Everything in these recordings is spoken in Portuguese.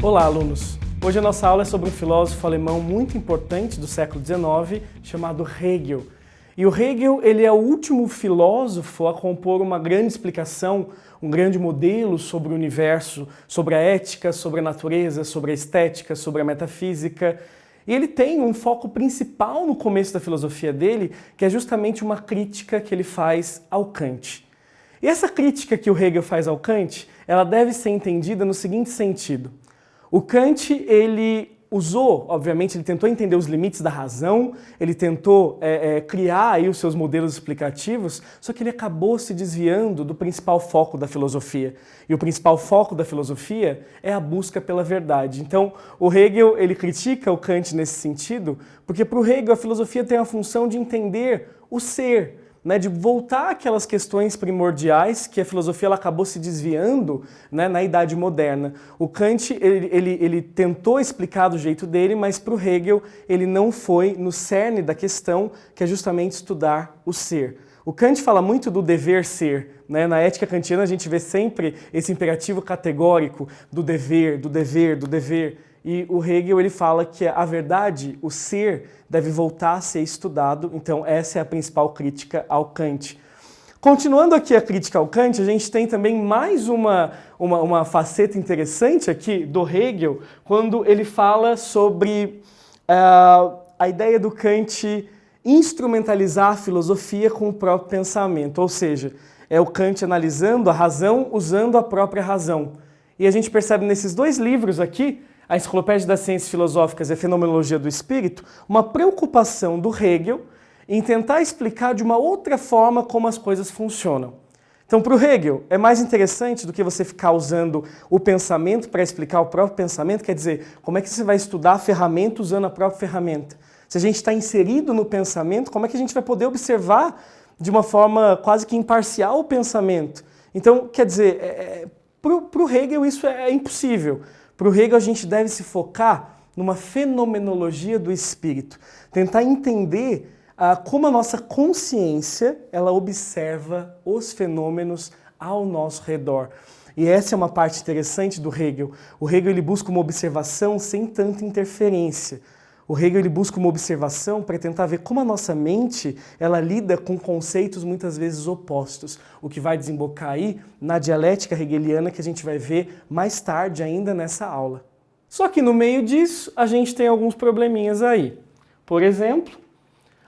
Olá, alunos! Hoje a nossa aula é sobre um filósofo alemão muito importante do século XIX, chamado Hegel. E o Hegel, ele é o último filósofo a compor uma grande explicação, um grande modelo sobre o universo, sobre a ética, sobre a natureza, sobre a estética, sobre a metafísica. E ele tem um foco principal no começo da filosofia dele, que é justamente uma crítica que ele faz ao Kant. E essa crítica que o Hegel faz ao Kant, ela deve ser entendida no seguinte sentido. O Kant, ele usou, obviamente, ele tentou entender os limites da razão, ele tentou criar aí os seus modelos explicativos, só que ele acabou se desviando do principal foco da filosofia. E o principal foco da filosofia é a busca pela verdade. Então, o Hegel, ele critica o Kant nesse sentido, porque para o Hegel a filosofia tem a função de entender o ser, de voltar àquelas questões primordiais que a filosofia ela acabou se desviando na Idade Moderna. O Kant ele tentou explicar do jeito dele, mas para o Hegel ele não foi no cerne da questão, que é justamente estudar o ser. O Kant fala muito do dever ser. Na ética kantiana a gente vê sempre esse imperativo categórico do dever, do dever, do dever. E o Hegel ele fala que a verdade, o ser, deve voltar a ser estudado, então essa é a principal crítica ao Kant. Continuando aqui a crítica ao Kant, a gente tem também mais uma faceta interessante aqui do Hegel, quando ele fala sobre a ideia do Kant instrumentalizar a filosofia com o próprio pensamento, ou seja, é o Kant analisando a razão usando a própria razão. E a gente percebe nesses dois livros aqui, a Enciclopédia das Ciências Filosóficas e a Fenomenologia do Espírito, uma preocupação do Hegel em tentar explicar de uma outra forma como as coisas funcionam. Então, para o Hegel, é mais interessante do que você ficar usando o pensamento para explicar o próprio pensamento, quer dizer, como é que você vai estudar a ferramenta usando a própria ferramenta? Se a gente está inserido no pensamento, como é que a gente vai poder observar de uma forma quase que imparcial o pensamento? Então, quer dizer, para o Hegel isso é impossível. Para o Hegel, a gente deve se focar numa fenomenologia do espírito, tentar entender como a nossa consciência ela observa os fenômenos ao nosso redor. E essa é uma parte interessante do Hegel. O Hegel ele busca uma observação sem tanta interferência. O Hegel ele busca uma observação para tentar ver como a nossa mente ela lida com conceitos muitas vezes opostos, o que vai desembocar aí na dialética hegeliana que a gente vai ver mais tarde ainda nessa aula. Só que no meio disso a gente tem alguns probleminhas aí. Por exemplo,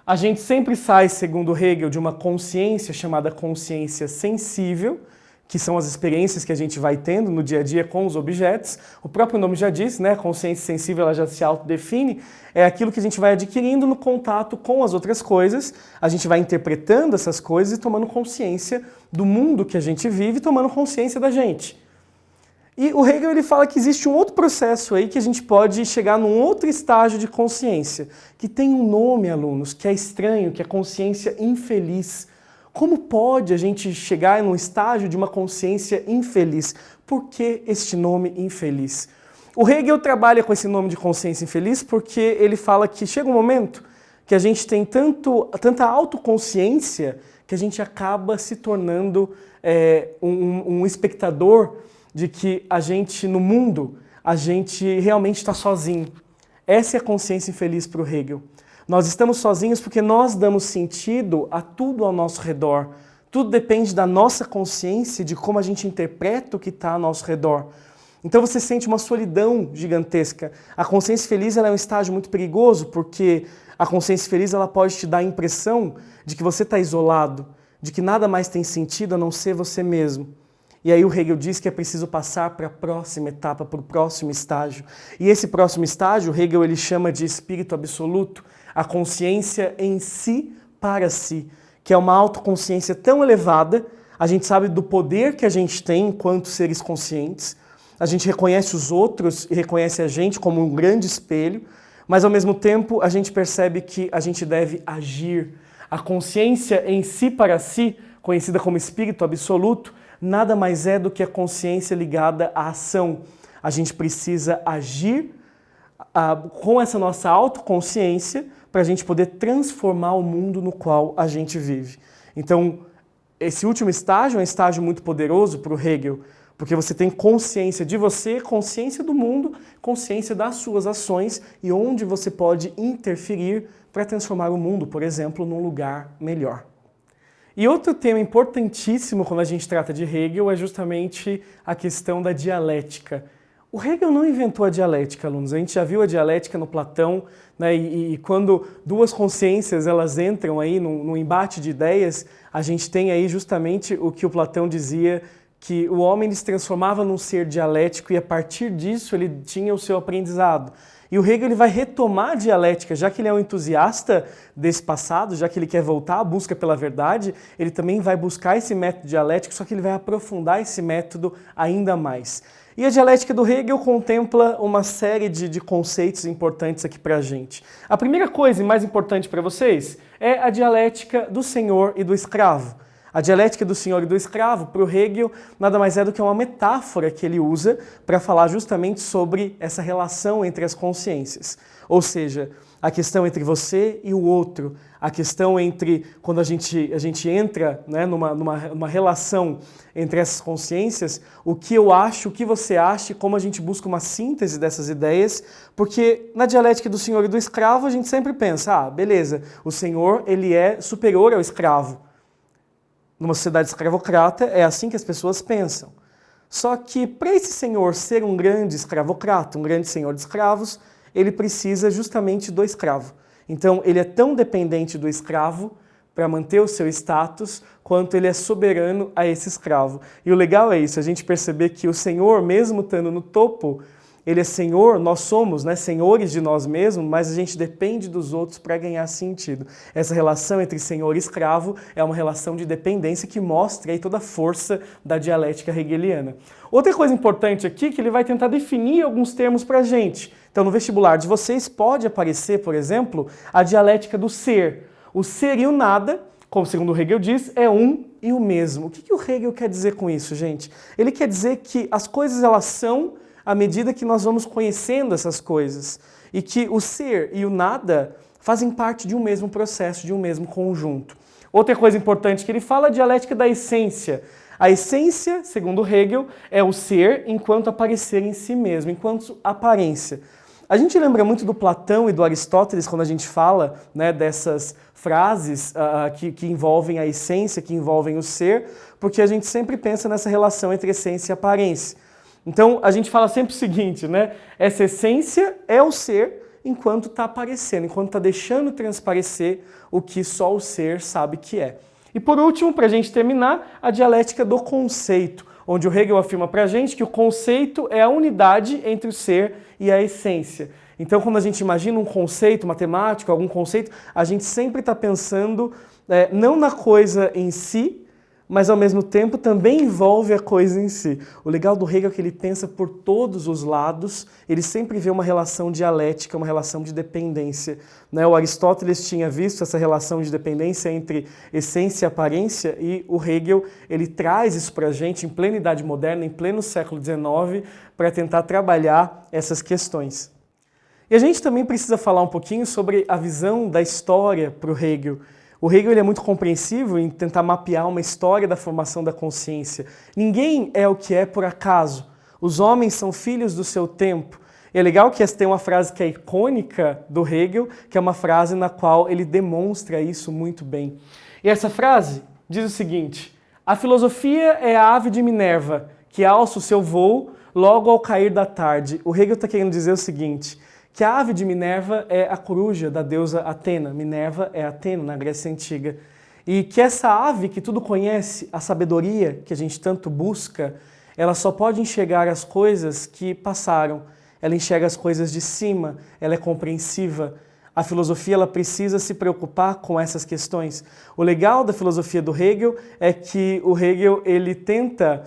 a gente sempre sai, segundo Hegel, de uma consciência chamada consciência sensível, que são as experiências que a gente vai tendo no dia a dia com os objetos. O próprio nome já diz, a consciência sensível ela já se autodefine, é aquilo que a gente vai adquirindo no contato com as outras coisas, a gente vai interpretando essas coisas e tomando consciência do mundo que a gente vive, tomando consciência da gente. E o Hegel ele fala que existe um outro processo aí que a gente pode chegar num outro estágio de consciência, que tem um nome, alunos, que é estranho, que é consciência infeliz. Como pode a gente chegar num estágio de uma consciência infeliz? Por que este nome infeliz? O Hegel trabalha com esse nome de consciência infeliz porque ele fala que chega um momento que a gente tem tanta autoconsciência que a gente acaba se tornando um espectador de que a gente, no mundo, a gente realmente está sozinho. Essa é a consciência infeliz para o Hegel. Nós estamos sozinhos porque nós damos sentido a tudo ao nosso redor. Tudo depende da nossa consciência, de como a gente interpreta o que está ao nosso redor. Então você sente uma solidão gigantesca. A consciência feliz ela é um estágio muito perigoso, porque a consciência feliz ela pode te dar a impressão de que você está isolado, de que nada mais tem sentido a não ser você mesmo. E aí o Hegel diz que é preciso passar para a próxima etapa, para o próximo estágio. E esse próximo estágio, o Hegel ele chama de espírito absoluto, a consciência em si para si, que é uma autoconsciência tão elevada, a gente sabe do poder que a gente tem enquanto seres conscientes, a gente reconhece os outros e reconhece a gente como um grande espelho, mas ao mesmo tempo a gente percebe que a gente deve agir. A consciência em si para si, conhecida como espírito absoluto, nada mais é do que a consciência ligada à ação. A gente precisa agir com essa nossa autoconsciência para a gente poder transformar o mundo no qual a gente vive. Então, esse último estágio é um estágio muito poderoso para o Hegel, porque você tem consciência de você, consciência do mundo, consciência das suas ações e onde você pode interferir para transformar o mundo, por exemplo, num lugar melhor. E outro tema importantíssimo quando a gente trata de Hegel é justamente a questão da dialética. O Hegel não inventou a dialética, alunos. A gente já viu a dialética no Platão, né? E quando duas consciências elas entram aí num embate de ideias, a gente tem aí justamente o que o Platão dizia, que o homem se transformava num ser dialético e a partir disso ele tinha o seu aprendizado. E o Hegel ele vai retomar a dialética, já que ele é um entusiasta desse passado, já que ele quer voltar à busca pela verdade, ele também vai buscar esse método dialético, só que ele vai aprofundar esse método ainda mais. E a dialética do Hegel contempla uma série de conceitos importantes aqui para a gente. A primeira coisa e mais importante para vocês é a dialética do senhor e do escravo. A dialética do senhor e do escravo, para o Hegel, nada mais é do que uma metáfora que ele usa para falar justamente sobre essa relação entre as consciências. Ou seja, a questão entre você e o outro, a questão entre quando a gente entra, né, numa relação entre essas consciências, o que eu acho, o que você acha, como a gente busca uma síntese dessas ideias, porque na dialética do senhor e do escravo a gente sempre pensa, beleza, o senhor ele é superior ao escravo. Numa sociedade escravocrata, é assim que as pessoas pensam. Só que para esse senhor ser um grande escravocrata, um grande senhor de escravos, ele precisa justamente do escravo. Então, ele é tão dependente do escravo para manter o seu status, quanto ele é soberano a esse escravo. E o legal é isso, a gente perceber que o senhor, mesmo estando no topo, ele é senhor, nós somos, né, senhores de nós mesmos, mas a gente depende dos outros para ganhar sentido. Essa relação entre senhor e escravo é uma relação de dependência que mostra aí toda a força da dialética hegeliana. Outra coisa importante aqui é que ele vai tentar definir alguns termos para a gente. Então, no vestibular de vocês pode aparecer, por exemplo, a dialética do ser. O ser e o nada, como segundo o Hegel diz, é um e o mesmo. O que o Hegel quer dizer com isso, gente? Ele quer dizer que as coisas elas são à medida que nós vamos conhecendo essas coisas e que o ser e o nada fazem parte de um mesmo processo, de um mesmo conjunto. Outra coisa importante que ele fala é a dialética da essência. A essência, segundo Hegel, é o ser enquanto aparecer em si mesmo, enquanto aparência. A gente lembra muito do Platão e do Aristóteles quando a gente fala, né, dessas frases que envolvem a essência, que envolvem o ser, porque a gente sempre pensa nessa relação entre essência e aparência. Então, a gente fala sempre o seguinte, né? Essa essência é o ser enquanto está aparecendo, enquanto está deixando transparecer o que só o ser sabe que é. E por último, para a gente terminar, a dialética do conceito, onde o Hegel afirma para a gente que o conceito é a unidade entre o ser e a essência. Então, quando a gente imagina um conceito matemático, algum conceito, a gente sempre está pensando não na coisa em si, mas ao mesmo tempo também envolve a coisa em si. O legal do Hegel é que ele pensa por todos os lados, ele sempre vê uma relação dialética, uma relação de dependência. Né? O Aristóteles tinha visto essa relação de dependência entre essência e aparência, e o Hegel ele traz isso para a gente em plena Idade Moderna, em pleno século XIX, para tentar trabalhar essas questões. E a gente também precisa falar um pouquinho sobre a visão da história para o Hegel. O Hegel ele é muito compreensivo em tentar mapear uma história da formação da consciência. Ninguém é o que é por acaso. Os homens são filhos do seu tempo. E é legal que tem uma frase que é icônica do Hegel, que é uma frase na qual ele demonstra isso muito bem. E essa frase diz o seguinte: a filosofia é a ave de Minerva, que alça o seu voo logo ao cair da tarde. O Hegel está querendo dizer o seguinte, que a ave de Minerva é a coruja da deusa Atena. Minerva é Atena, na Grécia Antiga. E que essa ave que tudo conhece, a sabedoria que a gente tanto busca, ela só pode enxergar as coisas que passaram. Ela enxerga as coisas de cima, ela é compreensiva. A filosofia ela precisa se preocupar com essas questões. O legal da filosofia do Hegel é que o Hegel ele tenta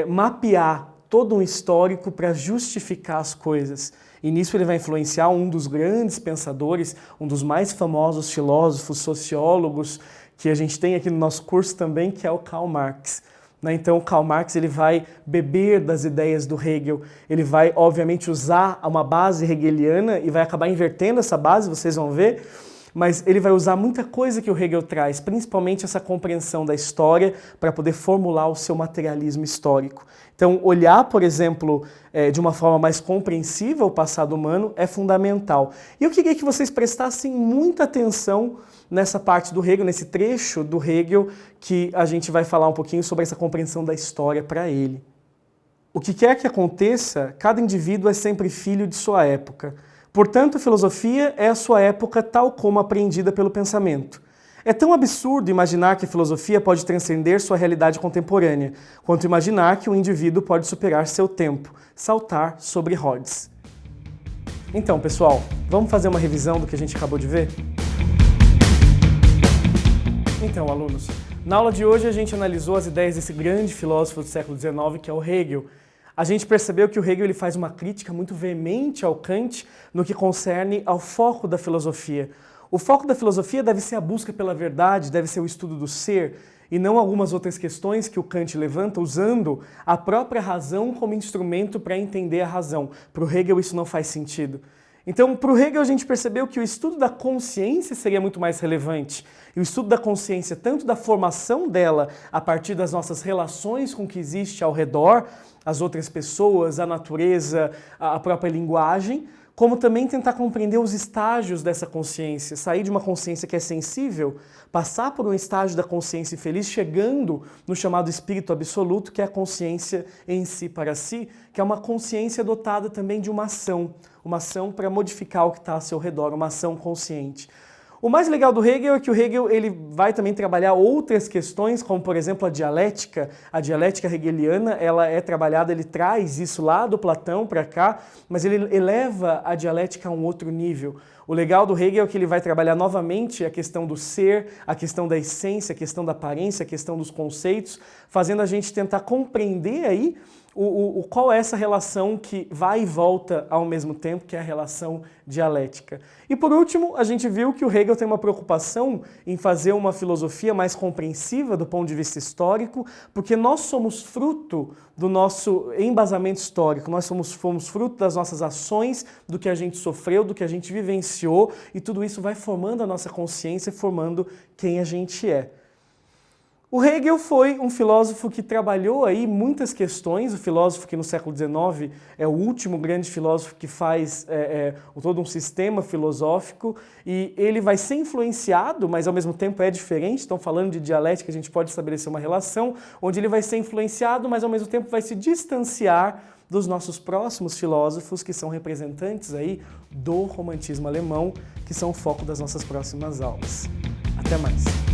mapear todo um histórico para justificar as coisas. E nisso ele vai influenciar um dos grandes pensadores, um dos mais famosos filósofos, sociólogos que a gente tem aqui no nosso curso também, que é o Karl Marx. Então, o Karl Marx ele vai beber das ideias do Hegel, ele vai, obviamente, usar uma base hegeliana e vai acabar invertendo essa base, vocês vão ver, mas ele vai usar muita coisa que o Hegel traz, principalmente essa compreensão da história para poder formular o seu materialismo histórico. Então, olhar, por exemplo, de uma forma mais compreensiva o passado humano é fundamental. E eu queria que vocês prestassem muita atenção nessa parte do Hegel, nesse trecho do Hegel, que a gente vai falar um pouquinho sobre essa compreensão da história para ele. O que quer que aconteça, cada indivíduo é sempre filho de sua época. Portanto, a filosofia é a sua época tal como apreendida pelo pensamento. É tão absurdo imaginar que a filosofia pode transcender sua realidade contemporânea, quanto imaginar que um indivíduo pode superar seu tempo, saltar sobre rodes. Então, pessoal, vamos fazer uma revisão do que a gente acabou de ver? Então, alunos, na aula de hoje a gente analisou as ideias desse grande filósofo do século XIX, que é o Hegel. A gente percebeu que o Hegel ele faz uma crítica muito veemente ao Kant no que concerne ao foco da filosofia. O foco da filosofia deve ser a busca pela verdade, deve ser o estudo do ser, e não algumas outras questões que o Kant levanta usando a própria razão como instrumento para entender a razão. Para o Hegel isso não faz sentido. Então, para o Hegel, a gente percebeu que o estudo da consciência seria muito mais relevante. E o estudo da consciência, tanto da formação dela a partir das nossas relações com o que existe ao redor, as outras pessoas, a natureza, a própria linguagem, como também tentar compreender os estágios dessa consciência, sair de uma consciência que é sensível, passar por um estágio da consciência infeliz, chegando no chamado espírito absoluto, que é a consciência em si para si, que é uma consciência dotada também de uma ação para modificar o que está ao seu redor, uma ação consciente. O mais legal do Hegel é que o Hegel ele vai também trabalhar outras questões, como por exemplo a dialética hegeliana, ela é trabalhada, ele traz isso lá do Platão para cá, mas ele eleva a dialética a um outro nível. O legal do Hegel é que ele vai trabalhar novamente a questão do ser, a questão da essência, a questão da aparência, a questão dos conceitos, fazendo a gente tentar compreender aí qual é essa relação que vai e volta ao mesmo tempo, que é a relação dialética. E por último, a gente viu que o Hegel tem uma preocupação em fazer uma filosofia mais compreensiva do ponto de vista histórico, porque nós somos fruto do nosso embasamento histórico, nós fomos fruto das nossas ações, do que a gente sofreu, do que a gente vivenciou, e tudo isso vai formando a nossa consciência, formando quem a gente é. O Hegel foi um filósofo que trabalhou aí muitas questões, o filósofo que no século XIX é o último grande filósofo que faz todo um sistema filosófico, e ele vai ser influenciado, mas ao mesmo tempo é diferente, então falando de dialética a gente pode estabelecer uma relação, onde ele vai ser influenciado, mas ao mesmo tempo vai se distanciar dos nossos próximos filósofos, que são representantes aí do romantismo alemão, que são o foco das nossas próximas aulas. Até mais!